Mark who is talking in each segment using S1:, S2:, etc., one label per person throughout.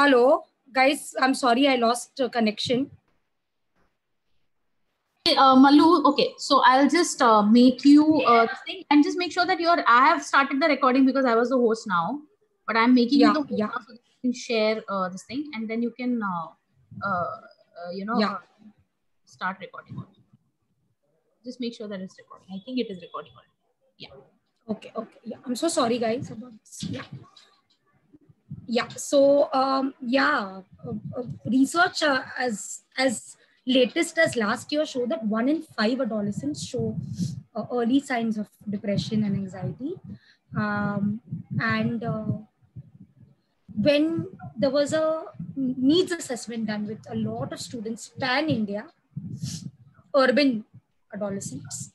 S1: Hello, guys. I'm sorry I lost connection.
S2: Malu, okay, so I'll just make you this thing and just make sure that I have started the recording because I was the host now, but I'm making you the host now so that you can share this thing and then you can, start recording. Just make sure that it's recording. I think it is recording already. Yeah.
S1: Okay. Yeah. I'm so sorry, guys, about this. Yeah. So, research as latest as last year showed that 1 in 5 adolescents show early signs of depression and anxiety, and when there was a needs assessment done with a lot of students pan India, urban adolescents.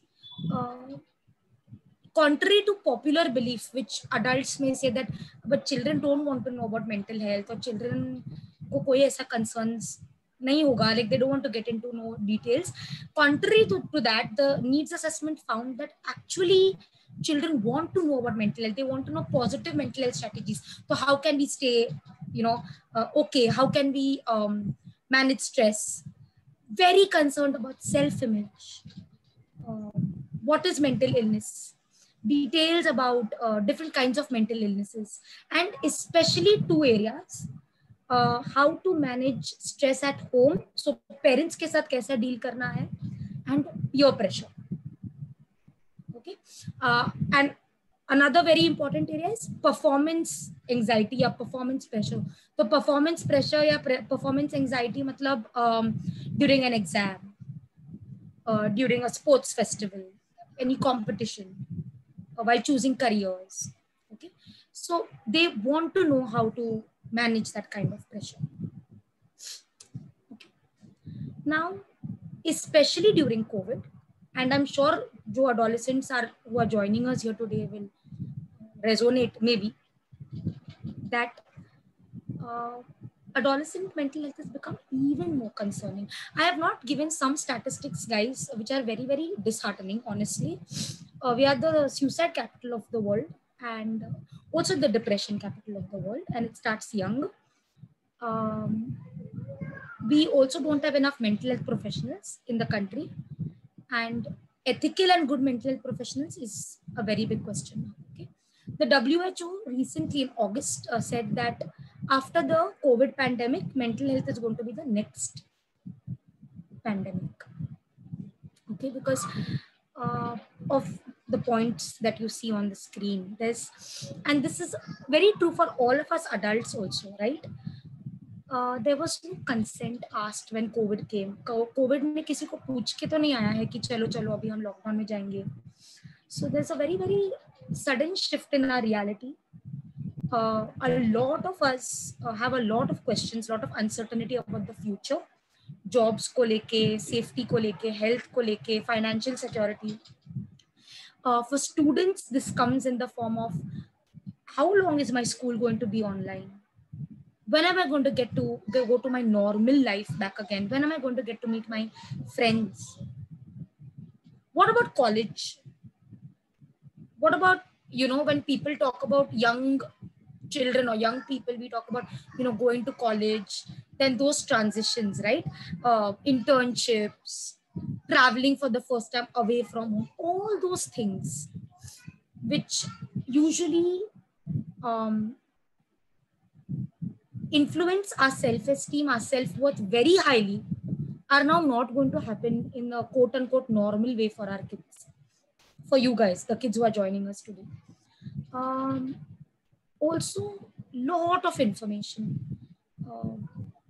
S1: Contrary to popular belief, which adults may say that, but children don't want to know about mental health, or children ko koi aisa concerns nahi hoga, like they don't want to get into no details. Contrary to that, the needs assessment found that actually children want to know about mental health. They want to know positive mental health strategies. So how can we stay, okay? How can we manage stress? Very concerned about self-image. What is mental illness? Details about different kinds of mental illnesses, and especially two areas: how to manage stress at home, so parents के साथ कैसा deal करना है, and peer pressure. Okay, and another very important area is performance anxiety or performance pressure. So performance pressure या performance anxiety मतलब during an exam, during a sports festival, any competition, while choosing careers. Okay, so they want to know how to manage that kind of pressure. Okay. Now, especially during COVID, and I'm sure जो adolescents who are joining us here today will resonate maybe that adolescent mental health has become even more concerning. I have not given some statistics, guys, which are very, very disheartening, honestly. We are the suicide capital of the world, and also the depression capital of the world, and it starts young. We also don't have enough mental health professionals in the country, and ethical and good mental health professionals is a very big question. Okay, the WHO recently in August said that after the COVID pandemic, mental health is going to be the next pandemic. Okay, because of the points that you see on the screen, and this is very true for all of us adults also, right? There was no consent asked when COVID came. COVID में किसी को पूछ के तो नहीं आया है कि चलो चलो अभी हम लॉकडाउन में जाएंगे. So there's a very, very sudden shift in our reality. A lot of us have a lot of questions, lot of uncertainty about the future. Jobs को लेके, safety को लेके, health को लेके, financial security. For students, this comes in the form of how long is my school going to be online? When am I going to get to go to my normal life back again? When am I going to get to meet my friends? What about college? What about, when people talk about young children or young people, we talk about, going to college, then those transitions, right? Internships, traveling for the first time away from home, all those things, which usually influence our self-esteem, our self-worth very highly, are now not going to happen in a quote-unquote normal way for our kids. For you guys, the kids who are joining us today. Also, lot of information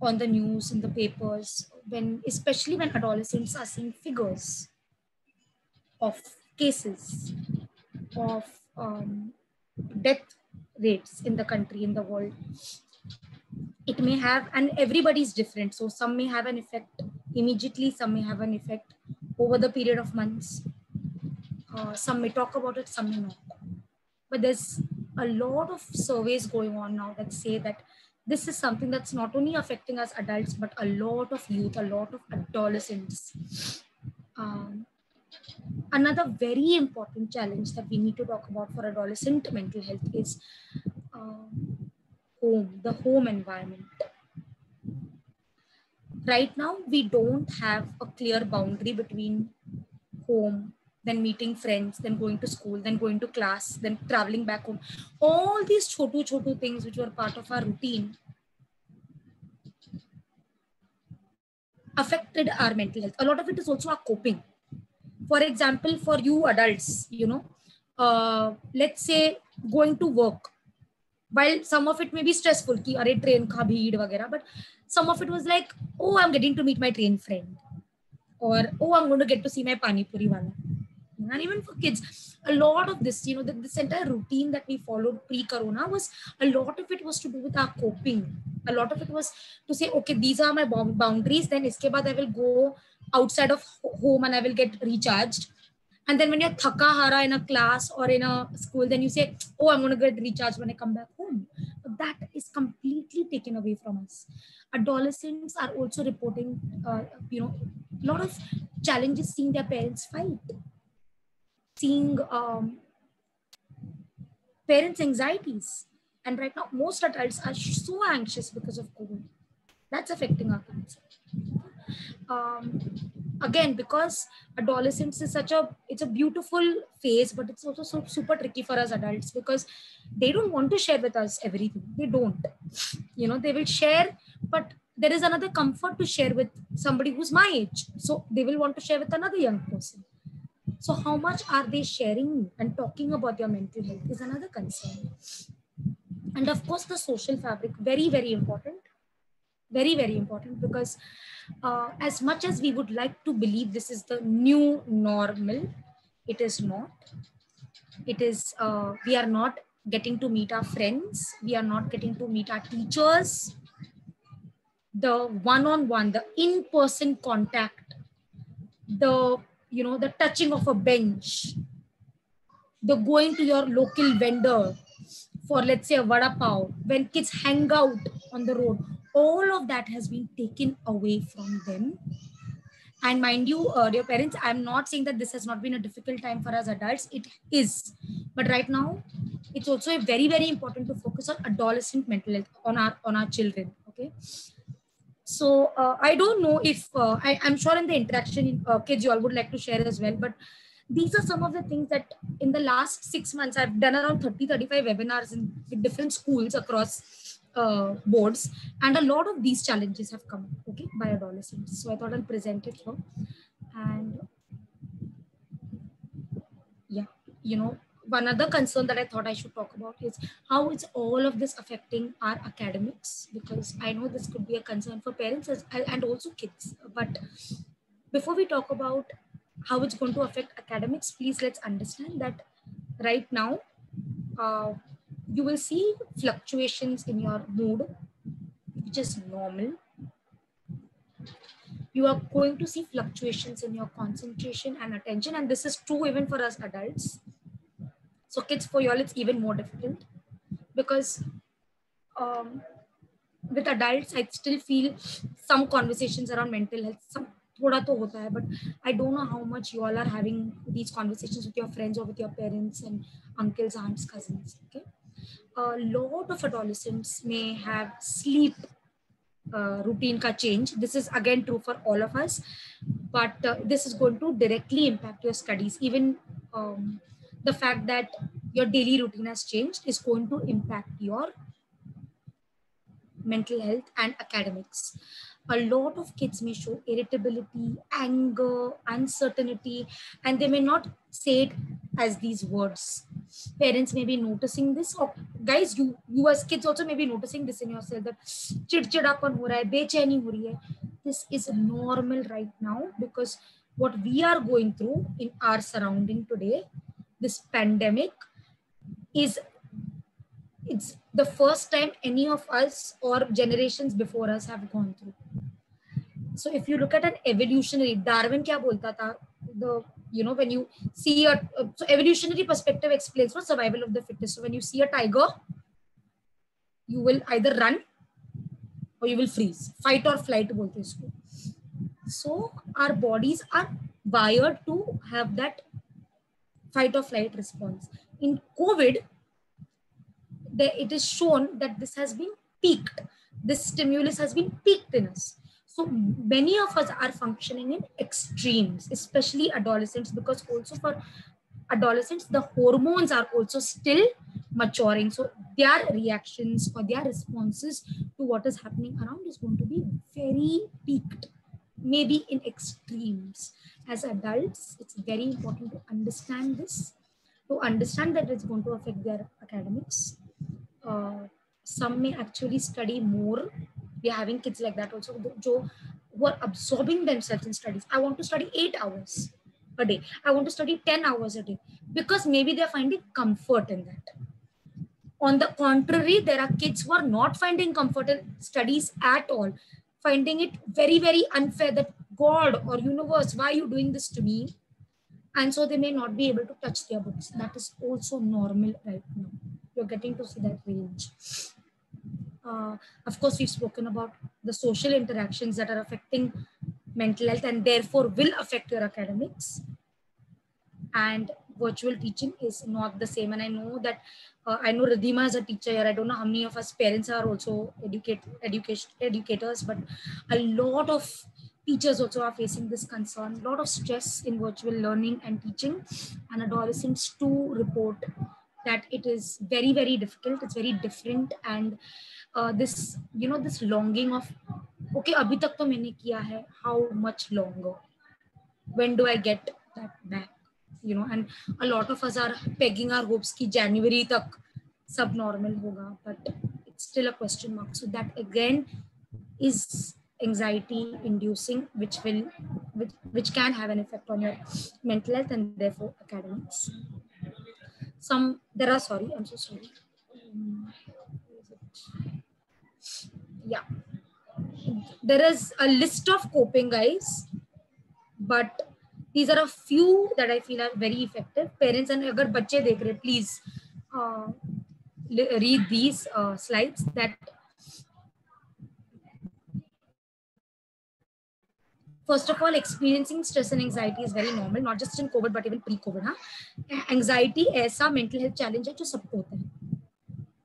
S1: on the news, in the papers, especially when adolescents are seeing figures of cases of death rates in the country, in the world. It may have, and everybody's different. So some may have an effect immediately, some may have an effect over the period of months. Some may talk about it, some may not. But there's a lot of surveys going on now that say that this is something that's not only affecting us adults, but a lot of youth, a lot of adolescents. Another very important challenge that we need to talk about for adolescent mental health is home, the home environment. right now we don't have a clear boundary between home, then meeting friends, then going to school, then going to class, then traveling back home. All these chotu things which were part of our routine affected our mental health. A lot of it is also our coping. For example, for you adults, let's say going to work, while some of it may be stressful, ki are train ka bheed वगैरह, but some of it was like, oh, I'm getting to meet my train friend, or oh, I'm going to get to see my pani puri wala. And even for kids, a lot of this, this entire routine that we followed pre-corona was, a lot of it was to do with our coping. A lot of it was to say, okay, these are my boundaries. Then iske baad I will go outside of home and I will get recharged. And then when you're thaka hara in a class or in a school, then you say, oh, I'm going to get recharged when I come back home. But that is completely taken away from us. Adolescents are also reporting, a lot of challenges seeing their parents fight, seeing parents' anxieties. And right now, most adults are so anxious because of COVID. That's affecting our kids. Again, because adolescence is it's a beautiful phase, but it's also so super tricky for us adults, because they don't want to share with us everything. They don't, they will share, but there is another comfort to share with somebody who's my age. So they will want to share with another young person. So how much are they sharing and talking about your mental health is another concern. And of course, the social fabric, very, very important. Very, very important, because as much as we would like to believe this is the new normal, it is not. It is, we are not getting to meet our friends. We are not getting to meet our teachers. The one-on-one, the in-person contact, the touching of a bench, the going to your local vendor for, let's say, a vada pav, when kids hang out on the road, all of that has been taken away from them. And mind you, dear parents, I'm not saying that this has not been a difficult time for us adults. It is. But right now, it's also very, very important to focus on adolescent mental health, on our children. Okay. So I don't know if, I'm sure in the interaction, kids, you all would like to share as well. But these are some of the things that in the last 6 months, I've done around 30-35 webinars in different schools across boards. And a lot of these challenges have come, okay, by adolescents. So I thought I'll present it here. And yeah, one other concern that I thought I should talk about is how is all of this affecting our academics, because I know this could be a concern for parents and also kids. But before we talk about how it's going to affect academics, please let's understand that right now you will see fluctuations in your mood, which is normal. You are going to see fluctuations in your concentration and attention, and this is true even for us adults. So kids, for you all, it's even more difficult, because with adults, I still feel some conversations around mental health, some thoda to hota hai, but I don't know how much you all are having these conversations with your friends or with your parents and uncles, aunts, cousins. Okay, a lot of adolescents may have sleep routine ka change. This is again true for all of us, but this is going to directly impact your studies. Even the fact that your daily routine has changed is going to impact your mental health and academics. A lot of kids may show irritability, anger, uncertainty, and they may not say it as these words. Parents may be noticing this, or guys, you as kids also may be noticing this in yourself, that chidchidapan ho raha hai, bechani ho rahi hai. This is normal right now, because what we are going through in our surrounding today, this pandemic, it's the first time any of us or generations before us have gone through. So if you look at an evolutionary, Darwin kya bolta tha, when you see so evolutionary perspective explains what survival of the fittest. So when you see a tiger, you will either run or you will freeze. Fight or flight bolte isko. So our bodies are wired to have that fight or flight response. In COVID, it is shown that this has been peaked. This stimulus has been peaked in us. So many of us are functioning in extremes, especially adolescents, because also for adolescents, the hormones are also still maturing. So their reactions or their responses to what is happening around is going to be very peaked, maybe in extremes. As adults, it's very important to understand this, to understand that it's going to affect their academics. Some may actually study more. We are having kids like that also, who are absorbing themselves in studies. I want to study 8 hours a day. I want to study 10 hours a day, because maybe they're finding comfort in that. On the contrary, there are kids who are not finding comfort in studies at all, finding it very, very unfair that God or universe, why are you doing this to me? And so they may not be able to touch their books. That is also normal right now. You're getting to see that range. Of course, we've spoken about the social interactions that are affecting mental health and therefore will affect your academics. And virtual teaching is not the same. And I know that, I know Ridhima is a teacher here. I don't know how many of us parents are also educators, but a lot of teachers also are facing this concern, a lot of stress in virtual learning and teaching, and adolescents too report that it is very, very difficult. It's very different. And this, this longing of, okay, abhi tak to maine kiya hai, how much longer? When do I get that back? And a lot of us are pegging our hopes ki January tak sab normal hoga, but it's still a question mark. So that again is anxiety inducing, which can have an effect on your mental health and therefore academics. I'm so sorry. Yeah, there is a list of coping, guys, but these are a few that I feel are very effective. Parents, and agar bacche dekh rahe, please read these slides. That first of all, experiencing stress and anxiety is very normal, not just in COVID, but even pre-COVID. Anxiety ऐसा mental health challenge है जो सबको होता है.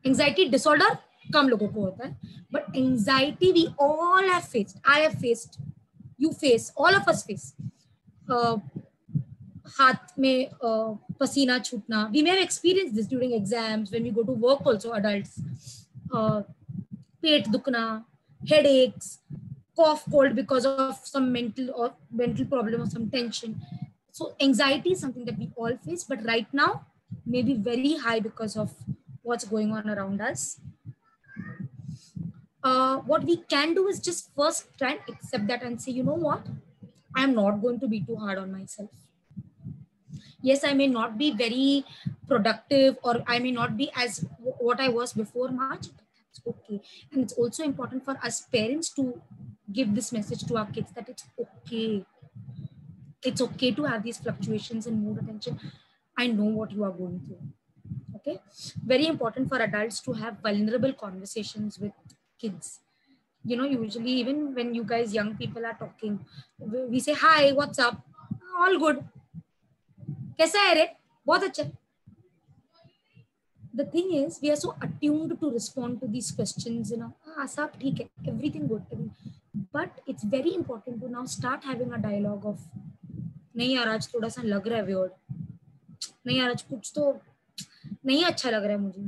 S1: Anxiety disorder कम लोगों को होता है, but anxiety we all have faced. I have faced, you face, all of us face. हाथ में पसीना छूटना. We may have experienced this during exams, when we go to work also, adults. Pet दुखना, headaches, cough, cold because of some mental problem or some tension. So anxiety is something that we all face, but right now may be very high because of what's going on around us. What we can do is just first try and accept that and say, you know what, I'm not going to be too hard on myself. Yes, I may not be very productive, or I may not be as what I was before March, but that's okay. And it's also important for us parents to give this message to our kids that it's okay. It's okay to have these fluctuations in mood attention. I know what you are going through. Okay. Very important for adults to have vulnerable conversations with kids. Usually even when you guys, young people, are talking, we say, hi, what's up? All good. कैसा है रे? बहुत अच्छा. The thing is, we are so attuned to respond to these questions, सब ठीक है, everything good. But it's very important to now start having a dialogue of, नहीं यार आज थोड़ा सा लग रहा है weird, नहीं यार आज कुछ तो नहीं अच्छा लग रहा है मुझे,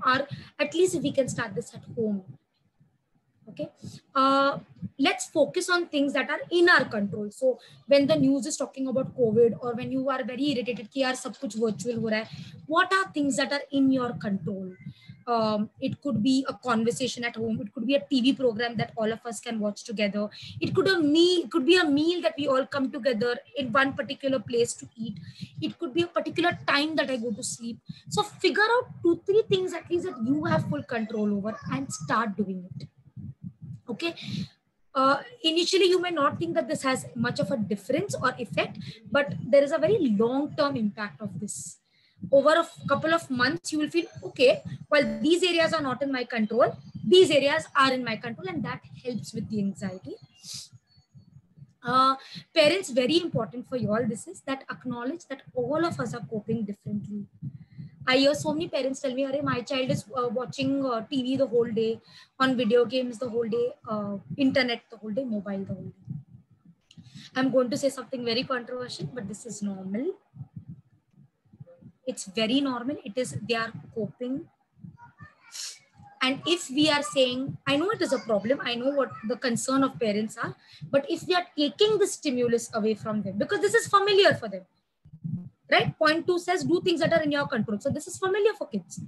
S1: or at least if we can start this at home. Okay, let's focus on things that are in our control. So when the news is talking about COVID, or when you are very irritated कि यार सब कुछ virtual हो रहा है, what are things that are in your control? It could be a conversation at home. It could be a TV program that all of us can watch together. It could be a meal that we all come together in one particular place to eat. It could be a particular time that I go to sleep. So figure out 2-3 things at least that you have full control over and start doing it. Okay. Initially, you may not think that this has much of a difference or effect, but there is a very long-term impact of this. Over a couple of months, you will feel, okay, while these areas are not in my control, these areas are in my control, and that helps with the anxiety. Parents, very important for you all, this is that acknowledge that all of us are coping differently. I hear so many parents tell me, "Arey, my child is watching TV the whole day, on video games the whole day, internet the whole day, mobile the whole day." I'm going to say something very controversial, but this is normal. It's very normal. It is, they are coping. And if we are saying, I know it is a problem, I know what the concern of parents are, but if we are taking the stimulus away from them, because this is familiar for them, right? Point 2 says do things that are in your control. So this is familiar for kids.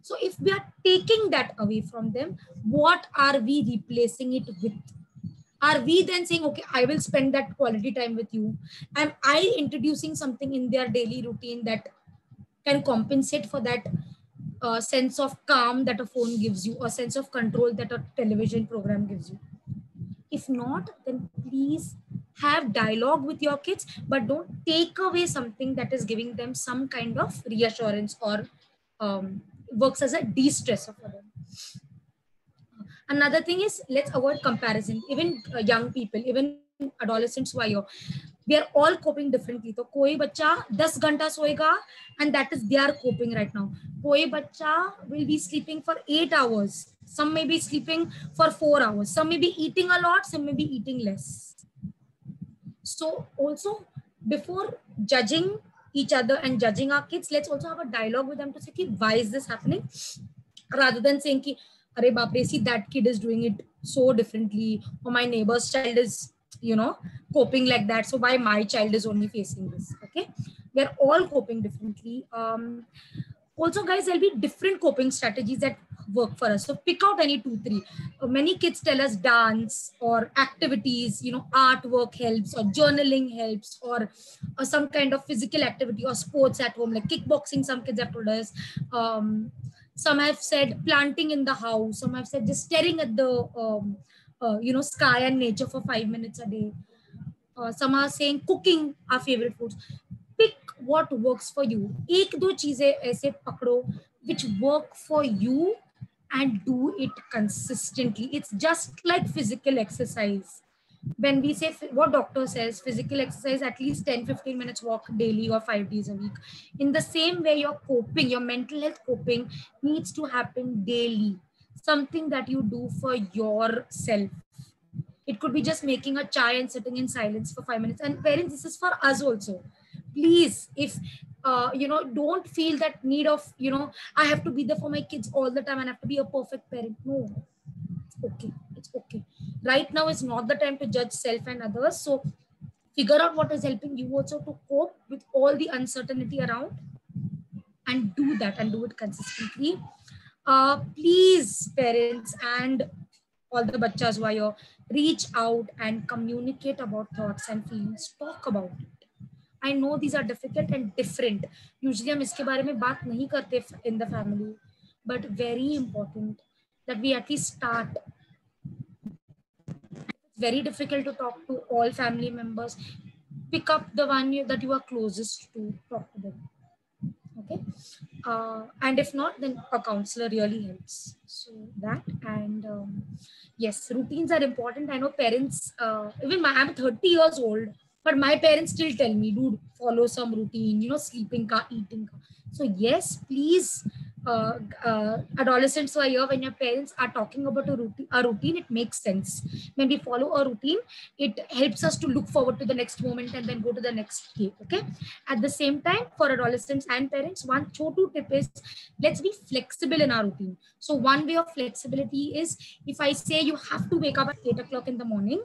S1: So if we are taking that away from them, what are we replacing it with? Are we then saying, okay, I will spend that quality time with you? Am I introducing something in their daily routine that can compensate for that sense of calm that a phone gives you, or sense of control that a television program gives you? If not, then please have dialogue with your kids, but don't take away something that is giving them some kind of reassurance or works as a de-stressor for them. Another thing is, let's avoid comparison. Even young people, even adolescents who are here, we are all coping differently. So koi bacha 10 घंटा सोएगा, and that is they are coping right now. Koi bacha will be sleeping for 8 hours. Some may be sleeping for 4 hours. Some may be eating a lot. Some may be eating less. So also, before judging each other and judging our kids, let's also have a dialogue with them to say, why is this happening? Rather than saying, "Arey baap re, see that kid is doing it so differently, or my neighbor's child is, you know, coping like that, so why my child is only facing this?" Okay, we're all coping differently. Also, guys, there'll be different coping strategies that work for us. So pick out any 2-3. Many kids tell us dance or activities, you know, artwork helps, or journaling helps, or some kind of physical activity or sports at home, like kickboxing. Some kids have told us. Some have said planting in the house. Some have said just staring at the you know, sky and nature for 5 minutes a day. Some are saying cooking our favorite foods. Pick what works for you. एक दो चीजें ऐसे पकड़ो which work for you and do it consistently. It's just like physical exercise. When we say, what doctor says, physical exercise, at least 10-15 minutes walk daily or 5 days a week. In the same way, your coping, your mental health coping needs to happen daily. Something that you do for yourself. It could be just making a chai and sitting in silence for 5 minutes. And parents, this is for us also. Please, if you know, don't feel that need of, you know, I have to be there for my kids all the time and I have to be a perfect parent. No, it's okay. It's okay. Right now is not the time to judge self and others. So figure out what is helping you also to cope with all the uncertainty around, and do that, and do it consistently. Please, parents and all the bachas who are here, reach out and communicate about thoughts and feelings. Talk about it. I know these are difficult and different. Usually हम इसके बारे में बात नहीं करते in the family, but very important that we at least start. It's very difficult to talk to all family members. Pick up the one that you are closest to, talk to them. Okay, and if not, then a counselor really helps. So that, and yes, routines are important. I know parents, even I'm 30 years old, but my parents still tell me, dude, follow some routine, you know, sleeping ka, eating ka. So yes, please, adolescents who are here, when your parents are talking about a routine, it makes sense. When we follow a routine, it helps us to look forward to the next moment and then go to the next day. Okay. At the same time, for adolescents and parents, one chotu tip is, let's be flexible in our routine. So one way of flexibility is, if I say you have to wake up at 8 o'clock in the morning,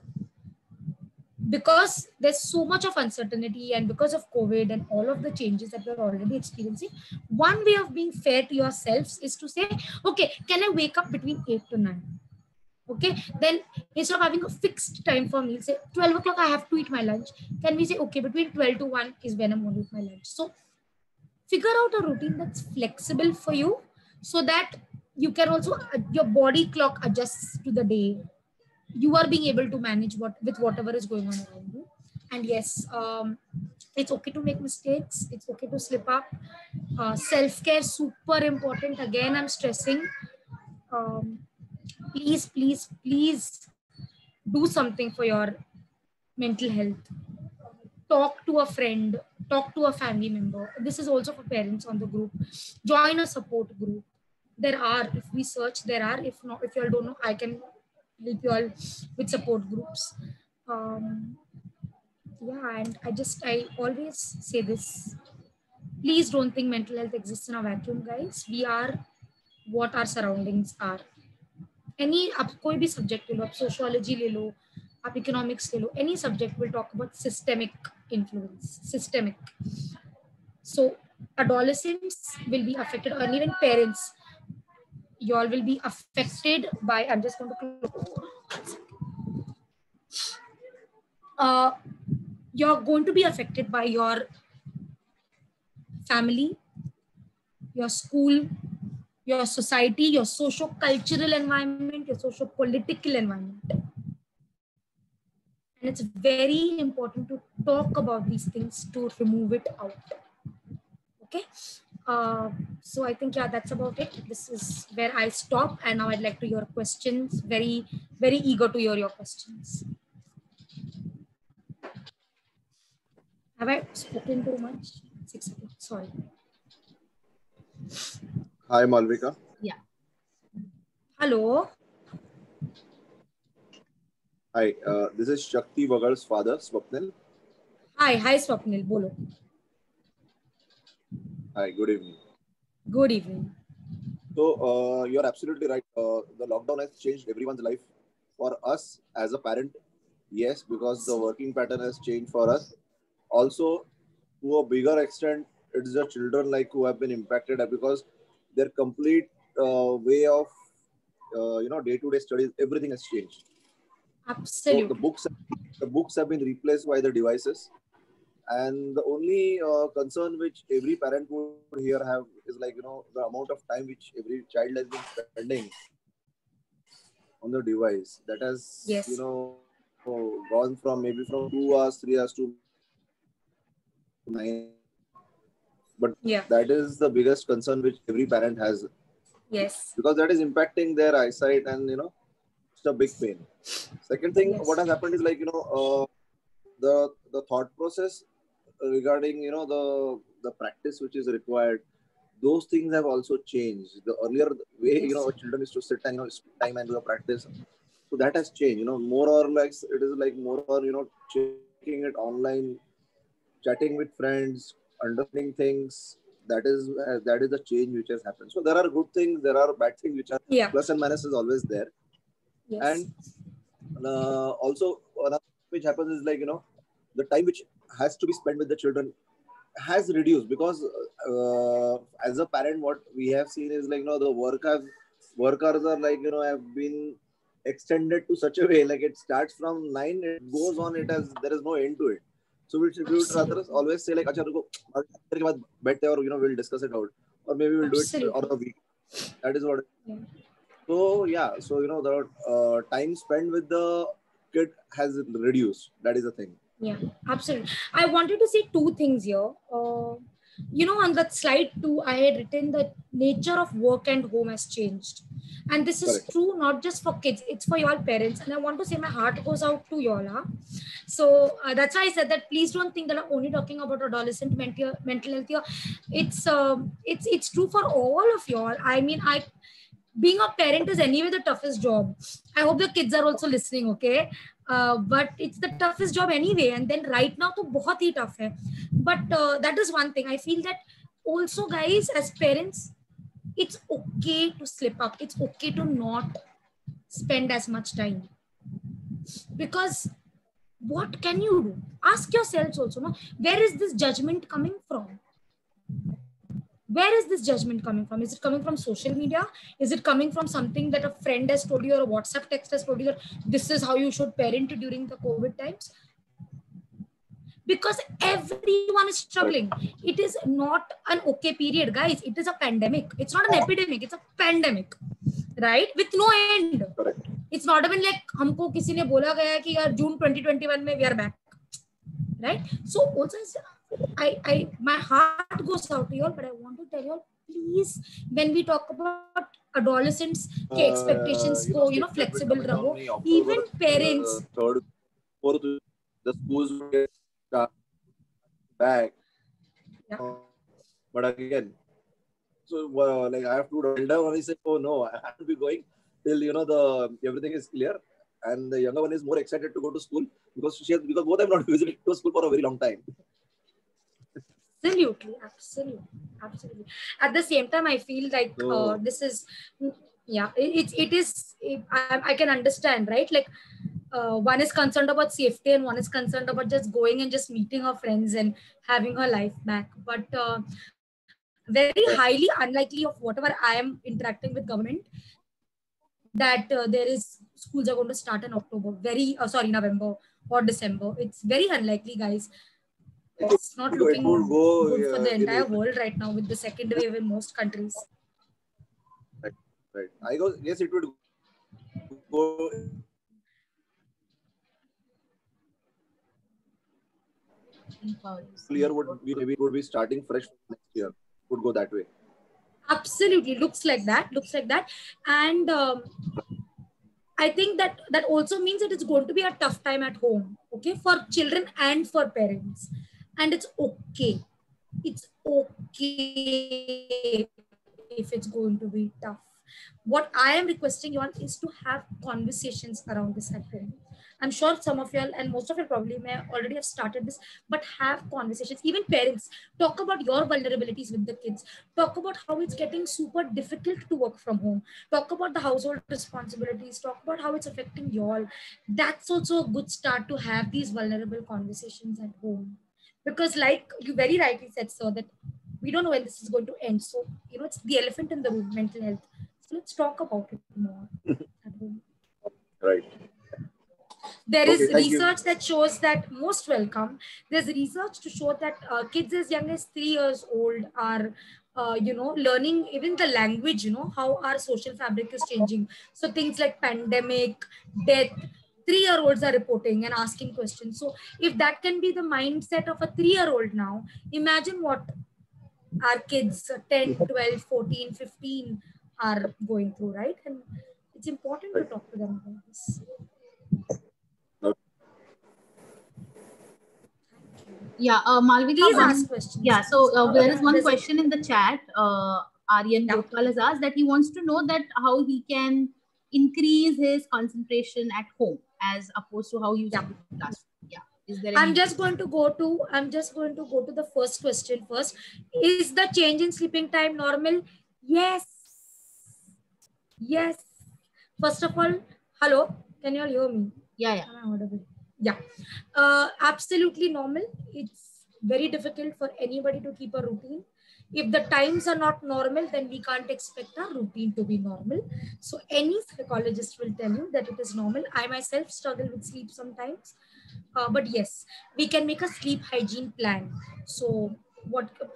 S1: because there's so much of uncertainty and because of COVID and all of the changes that we're already experiencing, one way of being fair to yourselves is to say, okay, can I wake up between 8 to 9? Okay, then instead of having a fixed time for meals, say 12 o'clock I have to eat my lunch, can we say, okay, between 12 to 1 is when I'm going to eat my lunch? So figure out a routine that's flexible for you, so that you can also, your body clock adjusts to the day. You are being able to manage with whatever is going on around you. And yes, it's okay to make mistakes. It's okay to slip up. Self-care, super important. Again, I'm stressing. Please, please, please do something for your mental health. Talk to a friend, talk to a family member. This is also for parents on the group. Join a support group. There are, if we search, there are. If not, if you all don't know, I can help you all with support groups. Yeah, and I always say this. Please don't think mental health exists in a vacuum, guys. We are what our surroundings are. Any, आप कोई भी subject ले लो, आप sociology ले लो, आप economics ले लो, any subject will talk about systemic influence, systemic. So adolescents will be affected, or even parents, you all will be affected by, I'm just going to you're going to be affected by your family, your school, your society, your socio-cultural environment, your socio-political environment. And it's very important to talk about these things to remove it out. Okay. So I think, yeah, that's about it. This is where I stop. And now I'd like to hear questions. Very, very eager to hear your questions. Have I spoken too much? 6 minutes. Sorry.
S3: Hi, Malvika.
S2: Yeah.
S1: Hello.
S3: Hi, this is Shakti Vagar's father, Swapnil.
S1: Hi, Swapnil. Bolo.
S3: Hi, good evening.
S1: Good evening.
S3: So, you're absolutely right. The lockdown has changed everyone's life. For us as a parent, yes, because the working pattern has changed for us. Also, to a bigger extent, it's the children like who have been impacted because their complete way of day-to-day studies, everything has changed.
S1: Absolutely.
S3: So the books have been replaced by the devices. And the only concern which every parent would here have is like, the amount of time which every child has been spending on the device. That has,
S1: yes,
S3: gone from maybe from 2 hours, 3 hours to 9. But
S1: yeah,
S3: that is the biggest concern which every parent has.
S1: Yes.
S3: Because that is impacting their eyesight and, it's a big pain. Second thing,
S1: Yes.
S3: what has happened is like, the thought process regarding the practice which is required, those things have also changed. The earlier way children used to sit and spend time and do a practice, so that has changed. More or less it is like more or checking it online, chatting with friends, understanding things. That is the change which has happened. So there are good things, there are bad things, which are plus and minus is always there.
S1: Yes.
S3: And also another which happens is like the time which has to be spent with the children has reduced, because as a parent what we have seen is like the workers are like have been extended to such a way, like it starts from 9, it goes on, there is no end to it. So we would rather always say like, acha ruko ke baad baithte aur we'll discuss it out, or maybe we'll do it on a week. That is what so the time spent with the kid has reduced. That is the thing.
S1: Yeah, absolutely. I wanted to say two things here. On that slide 2, I had written that nature of work and home has changed. And this is true not just for kids, it's for your parents. And I want to say my heart goes out to y'all. Huh? So that's why I said that please don't think that I'm only talking about adolescent mental health here. It's true for all of y'all. I mean, being a parent is anyway the toughest job. I hope the kids are also listening, okay? But it's the toughest job anyway. And then right now, to bahut hi tough hai. But that is one thing. I feel that also, guys, as parents, it's okay to slip up. It's okay to not spend as much time. Because what can you do? Ask yourselves also, no? Where is this judgment coming from? Where is this judgment coming from? Is it coming from social media? Is it coming from something that a friend has told you or a WhatsApp text has told you that this is how you should parent during the COVID times? Because everyone is struggling. It is not an okay period, guys. It is a pandemic. It's not an epidemic. It's a pandemic, right? With no end.
S3: Correct.
S1: It's not even like हमको किसी ने बोला गया कि यार June 2021 में we are back, right? So also my heart goes out to you all, but I want to tell you all, please, when we talk about adolescents, के expectations को flexible रहो. Even parents.
S3: Third, fourth, the schools will get back.
S1: Yeah.
S3: But again, so like I have to elder one is saying, oh no, I have to be going till the everything is clear, and the younger one is more excited to go to school because both have not visited to school for a very long time.
S1: Absolutely, absolutely, absolutely. At the same time, I feel like this is, yeah, I can understand, right? Like, one is concerned about safety and one is concerned about just going and just meeting her friends and having her life back. But very highly unlikely of whatever I am interacting with government that there is schools are going to start in October, November or December. It's very unlikely, guys. It's not
S3: It would
S1: looking
S3: go
S1: good for the
S3: in
S1: entire
S3: April.
S1: world right now with the second wave in most countries.
S3: Right. I go. Yes, it would go. Year would be starting fresh next year. Would go that way.
S1: Absolutely, looks like that. Looks like that, and I think that also means that it's going to be a tough time at home, okay, for children and for parents, and it's okay. It's okay if it's going to be tough. What I am requesting you all is to have conversations around this at home. I'm sure some of y'all and most of you probably may already have started this, but have conversations. Even parents, talk about your vulnerabilities with the kids. Talk about how it's getting super difficult to work from home. Talk about the household responsibilities. Talk about how it's affecting y'all. That's also a good start to have these vulnerable conversations at home. Because, like you very rightly said, sir, that we don't know when this is going to end. So, it's the elephant in the room, mental health. So let's talk about it more at home.
S3: Right.
S1: There
S3: Okay,
S1: is
S3: thank you.
S1: research that shows that, most welcome, there's research to show that kids as young as 3 years old are learning even the language, how our social fabric is changing. So things like pandemic, death, 3-year-olds are reporting and asking questions. So if that can be the mindset of a 3-year-old now, imagine what our kids 10, 12, 14, 15 are going through, right? And it's important to talk to them about this.
S2: Yeah, Malvika,
S1: Please ask questions.
S2: Yeah, so there is one
S1: There's
S2: question in the chat. Aryan
S1: Yeah.
S2: Gopal has asked that he wants to know that how he can increase his concentration at home as opposed to how you
S1: Yeah.
S2: study in classroom. Yeah. Is there
S1: I'm just going to go to the first question first. Is the change in sleeping time normal? Yes. Yes. First of all, hello. Can you all hear me?
S2: Yeah, yeah.
S1: Am I audible? Yeah. Absolutely normal. It's very difficult for anybody to keep a routine. If the times are not normal, then we can't expect our routine to be normal. So any psychologist will tell you that it is normal. I myself struggle with sleep sometimes. But yes, we can make a sleep hygiene plan. So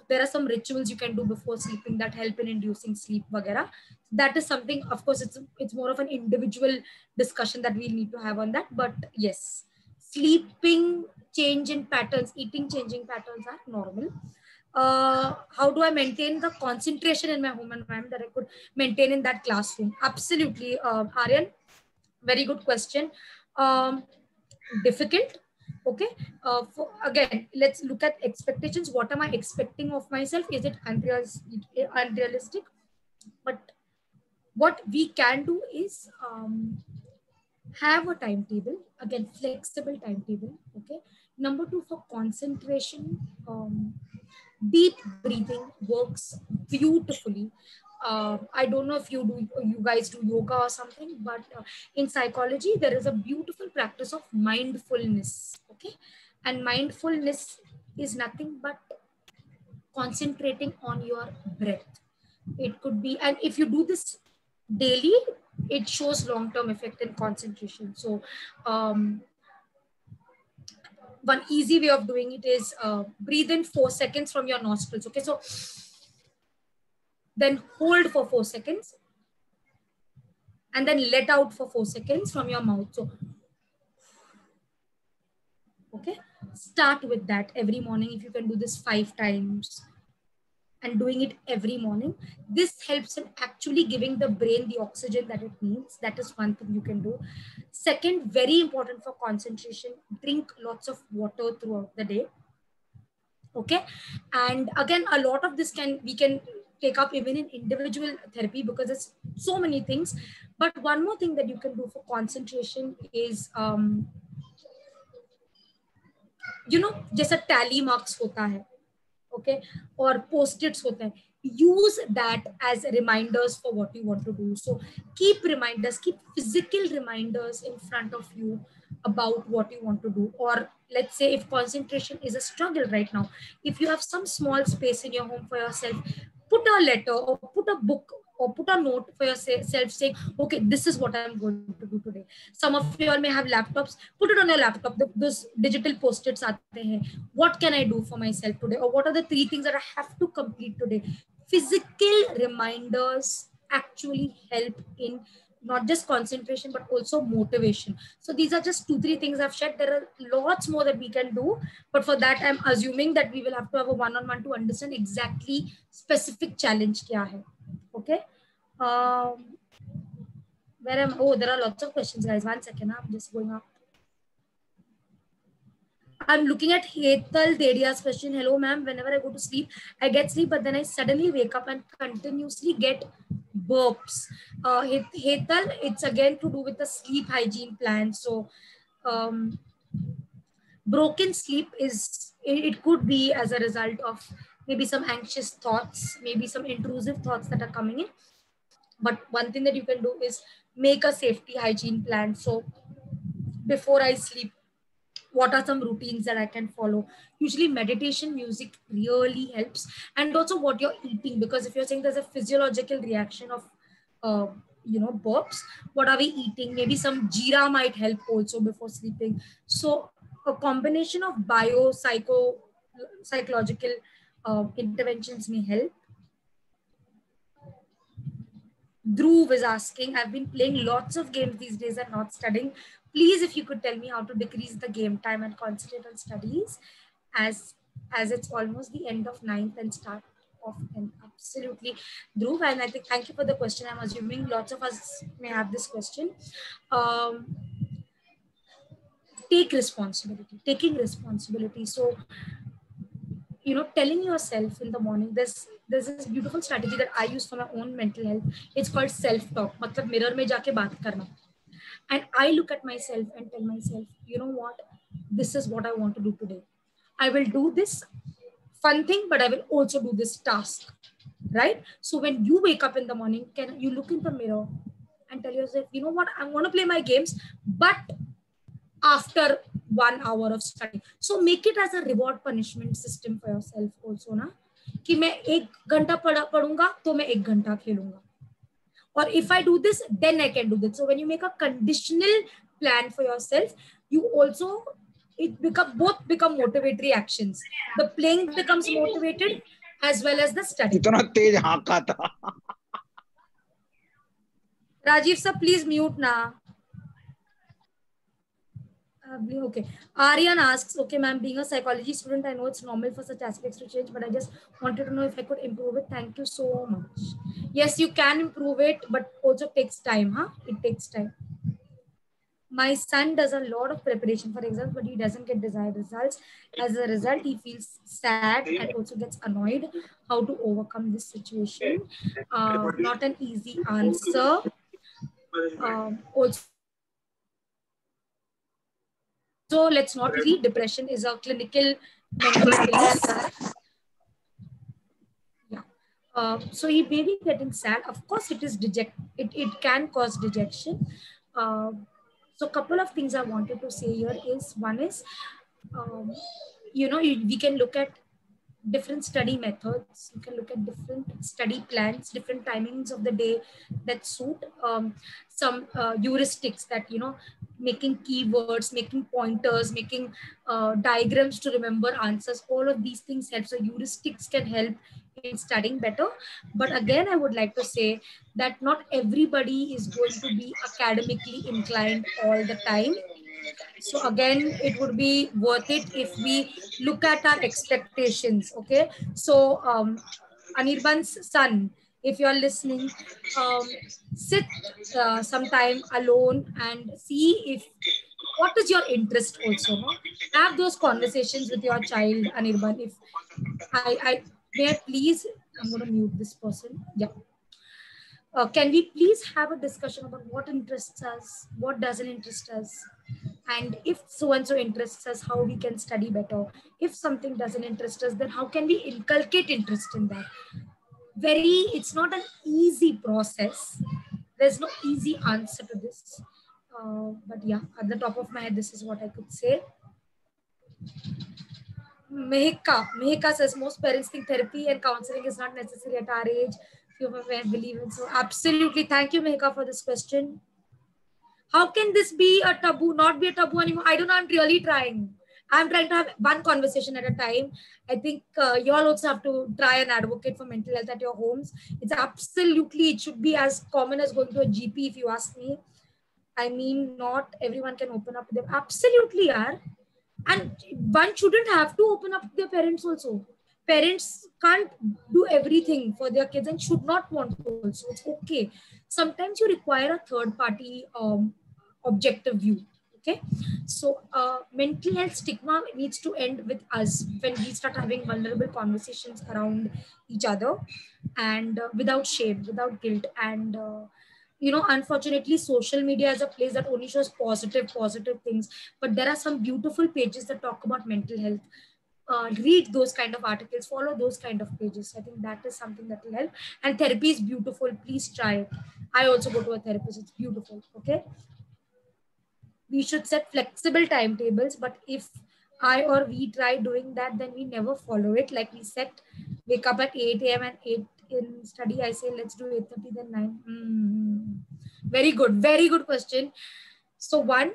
S1: there are some rituals you can do before sleeping that help in inducing sleep, vagera. That is something, of course, it's more of an individual discussion that we need to have on that. But yes, sleeping change in patterns, eating changing patterns are normal. How do I maintain the concentration in my home environment that I could maintain in that classroom? Absolutely, Aryan, very good question. Difficult. Okay. Again, let's look at expectations. What am I expecting of myself? Is it unrealistic? But what we can do is have a timetable. Again, flexible timetable. Okay. Number two, for concentration, deep breathing works beautifully. I don't know if you guys do yoga or something, but in psychology there is a beautiful practice of mindfulness. Okay, and mindfulness is nothing but concentrating on your breath. It could be, and if you do this daily, it shows long-term effect in concentration. So one easy way of doing it is breathe in 4 seconds from your nostrils. Okay, so then hold for 4 seconds and then let out for 4 seconds from your mouth. So, okay, start with that every morning. If you can do this 5 times and doing it every morning, this helps in actually giving the brain the oxygen that it needs. That is one thing you can do. Second, very important for concentration, drink lots of water throughout the day. Okay, and again, a lot of this we can take up even in individual therapy because it's so many things. But one more thing that you can do for concentration is जैसा tally marks होता है, okay, or post-its होते हैं, use that as reminders for what you want to do. So keep reminders, keep physical reminders in front of you about what you want to do. Or let's say if concentration is a struggle right now, if you have some small space in your home for yourself, put a letter or put a book or put a note for yourself saying, okay, this is what I'm going to do today. Some of you all may have laptops, put it on your laptop, those digital post-its aate hain. What can I do for myself today? Or what are the 3 things that I have to complete today? Physical reminders actually help in not just concentration, but also motivation. So these are just 2-3 things I've shared. There are lots more that we can do, but for that, I'm assuming that we will have to have a one-on-one to understand exactly specific challenge kya hai. Okay. Where am, oh, there are lots of questions, guys. 1 second, I'm just going up. I'm looking at Hetal Dedia's question. Hello, ma'am. Whenever I go to sleep, I get sleep, but then I suddenly wake up and continuously get burps. Hetal, it's again to do with the sleep hygiene plan. So, broken sleep is, it could be as a result of maybe some anxious thoughts, maybe some intrusive thoughts that are coming in. But one thing that you can do is make a safety hygiene plan. So before I sleep, what are some routines that I can follow? Usually meditation music really helps, and also what you're eating, because if you're saying there's a physiological reaction of burps, what are we eating? Maybe some jeera might help also before sleeping. So a combination of psychological interventions may help. Dhruv is asking, I've been playing lots of games these days and not studying. Please, if you could tell me how to decrease the game time and concentrate on studies, as it's almost the end of 9th and start of 10th. Absolutely, Dhruv, and I think thank you for the question. I'm assuming lots of us may have this question. Take responsibility, taking responsibility. So, telling yourself in the morning, there's this beautiful strategy that I use for my own mental health. It's called self-talk. Matlab mirror mein jaake baat karna. And I look at myself and tell myself, you know what? This is what I want to do today. I will do this fun thing, but I will also do this task, right? So when you wake up in the morning, can you look in the mirror and tell yourself, you know what? I want to play my games, but after 1 hour of study. So make it as a reward punishment system for yourself also, na? कि मैं 1 घंटा पढ़ूंगा तो मैं 1 घंटा खेलूंगा. Or if I do this, then I can do this. So when you make a conditional plan for yourself, you also, both become motivatory actions. The playing becomes motivated as well as the study.
S4: इतना तेज हाँका था.
S1: Rajiv sir, please mute na. Okay. Aryan asks, okay, ma'am, being a psychology student, I know it's normal for such aspects to change, but I just wanted to know if I could improve it. Thank you so much. Yes, you can improve it, but also takes time, huh? It takes time. My son does a lot of preparation for exams, but he doesn't get desired results. As a result, he feels sad and also gets annoyed. How to overcome this situation? Not an easy answer. Also, so let's not read. Depression is a clinical mental illness. Yeah. So he may be getting sad. Of course, it is it can cause dejection. So a couple of things I wanted to say here is, one is, we can look at different study methods. You can look at different study plans, different timings of the day that suit. Some heuristics that, making keywords, making pointers, making diagrams to remember answers, all of these things help. So heuristics can help in studying better. But again, I would like to say that not everybody is going to be academically inclined all the time. So again, it would be worth it if we look at our expectations. Okay. So Anirban's son, if you're listening, sit sometime alone and see if what is your interest also, no? Have those conversations with your child, Anirban. If may I please, I'm going to mute this person. Yeah. Can we please have a discussion about what interests us, what doesn't interest us, and if so-and-so interests us, how we can study better. If something doesn't interest us, then how can we inculcate interest in that? It's not an easy process. There's no easy answer to this. But yeah, at the top of my head, this is what I could say. Mehika says most parents think therapy and counseling is not necessary at our age. Few of my believe in so. Absolutely. Thank you, Mehika, for this question. How can this be a taboo, not be a taboo anymore? I don't know. I'm really trying. I'm trying to have one conversation at a time. I think you all also have to try and advocate for mental health at your homes. It's absolutely, it should be as common as going to a GP, if you ask me. I mean, not everyone can open up to them. Absolutely are. And one shouldn't have to open up to their parents also. Parents can't do everything for their kids and should not want to also. It's okay. Sometimes you require a third party objective view. Okay. So mental health stigma needs to end with us when we start having vulnerable conversations around each other and without shame, without guilt. And unfortunately, social media is a place that only shows positive things, but there are some beautiful pages that talk about mental health. Read those kind of articles, follow those kind of pages. I think that is something that will help. And therapy is beautiful. Please try it. I also go to a therapist. It's beautiful. Okay. We should set flexible timetables, but if I or we try doing that, then we never follow it. Like we set, wake up at 8 a.m. and 8 in study. I say, let's do 8:30, then 9. Very good. Very good question. So one,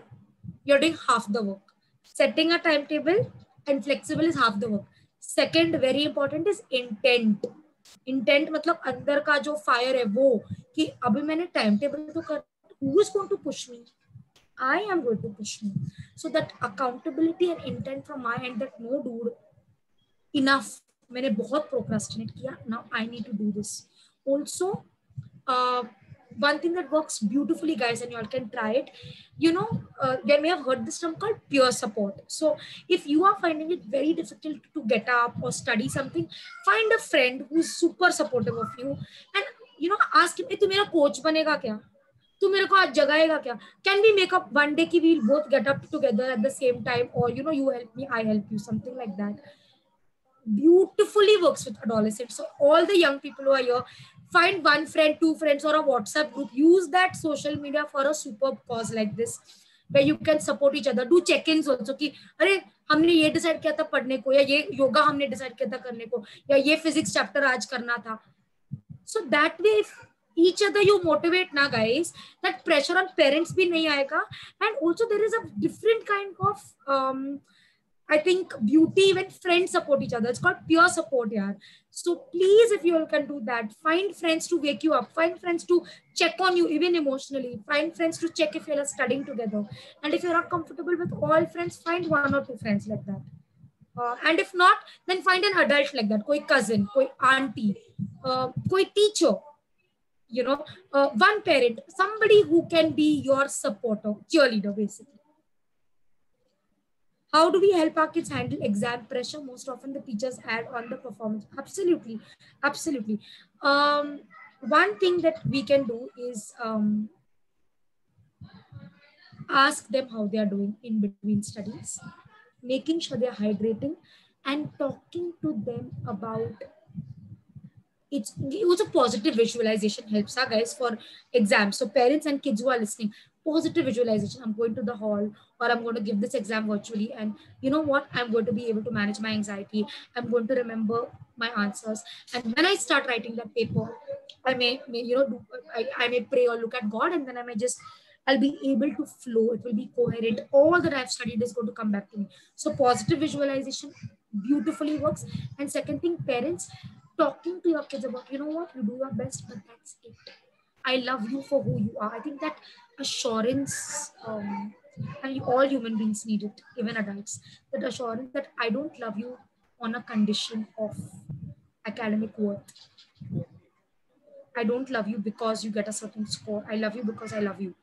S1: you're doing half the work. Setting a timetable and flexible is half the work. Second, very important is intent. Intent मतलब अंदर का जो fire है वो कि अभी मैंने time table तो कर, who is going to push me? I am going to push me. So that accountability and intent from my end that no dude, enough. मैंने बहुत procrastinate किया. Now I need to do this. Also, one thing that works beautifully, guys, and you all can try it. You may have heard this term called peer support. So if you are finding it very difficult to get up or study something, find a friend who's super supportive of you and ask him, "तू मेरा coach बनेगा क्या? तू मेरे को आज जगाएगा क्या? Can we make up one day कि we'll both get up together at the same time, or you help me, I help you," something like that. Beautifully works with adolescents. So all the young people who are here, find one friend, two friends, or a WhatsApp group. Use that social media for a superb cause like this, where you can support each other. Do check-ins also कि अरे हमने ये decide किया था पढ़ने को, या ये योगा हमने डिसाइड किया था करने को, या ये फिजिक्स चैप्टर आज करना था. So that way, if each other you motivate na guys, that pressure on parents bhi nahi aayega. And also there is a different kind of I think beauty when friends support each other. It's called peer support, yaar. So please, if you all can do that, find friends to wake you up, find friends to check on you even emotionally, find friends to check if you are studying together. And if you're not comfortable with all friends, find one or two friends like that. And if not, then find an adult like that, koi cousin, koi auntie, koi teacher, one parent, somebody who can be your supporter, cheerleader basically. How do we help our kids handle exam pressure? Most often the teachers add on the performance. Absolutely. Absolutely. One thing that we can do is ask them how they are doing in between studies, making sure they're hydrating, and talking to them about it's also positive visualization helps our guys for exams. So parents and kids who are listening, positive visualization. I'm going to the hall, or I'm going to give this exam virtually, and you know what? I'm going to be able to manage my anxiety. I'm going to remember my answers. And when I start writing that paper, I may I may pray or look at God, and then I'll be able to flow. It will be coherent. All that I've studied is going to come back to me. So positive visualization beautifully works. And second thing, parents, talking to your kids about, you know what, you do your best, but that's it. I love you for who you are. I think that assurance, and all human beings need it, even adults, that assurance that I don't love you on a condition of academic worth. I don't love you because you get a certain score. I love you because I love you.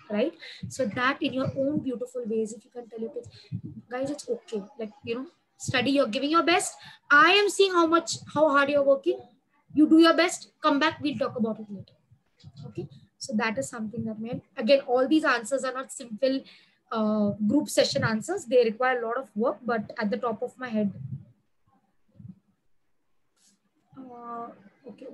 S1: right? So that in your own beautiful ways, if you can tell your kids, guys, it's okay. Like, study, you're giving your best. I am seeing how hard you're working. You do your best, come back, we'll talk about it later. Okay. So that is something that again, all these answers are not simple group session answers. They require a lot of work, but at the top of my head. Okay.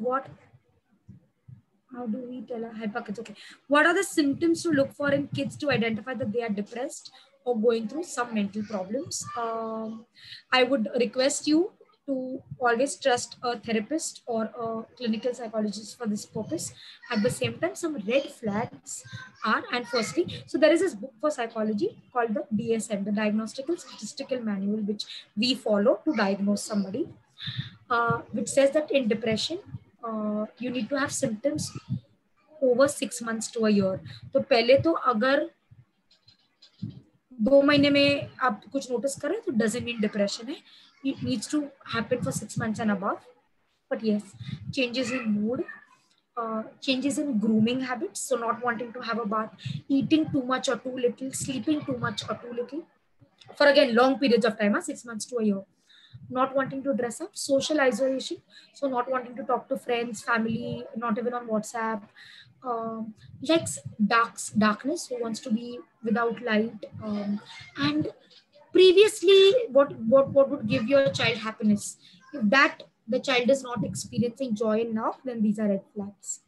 S1: How do we tell a hypocrite? Okay. What are the symptoms to look for in kids to identify that they are depressed or going through some mental problems? I would request you to always trust a therapist or a clinical psychologist for this purpose. At the same time, some red flags are, and firstly, so there is this book for psychology called the DSM, the Diagnostical Statistical Manual, which we follow to diagnose somebody, which says that in depression, you need to have symptoms over 6 months to a year. तो पहले तो अगर 2 महीने में आप कुछ notice कर रहे हैं तो doesn't mean depression है. It needs to happen for 6 months and above. But yes, changes in mood, changes in grooming habits, so not wanting to have a bath, eating too much or too little, sleeping too much or too little, for again long periods of time, 6 months to a year. Not wanting to dress up, social isolation, so not wanting to talk to friends, family, not even on WhatsApp, likes darkness, who wants to be without light, and previously what would give your child happiness, if that the child is not experiencing joy now, then these are red flags.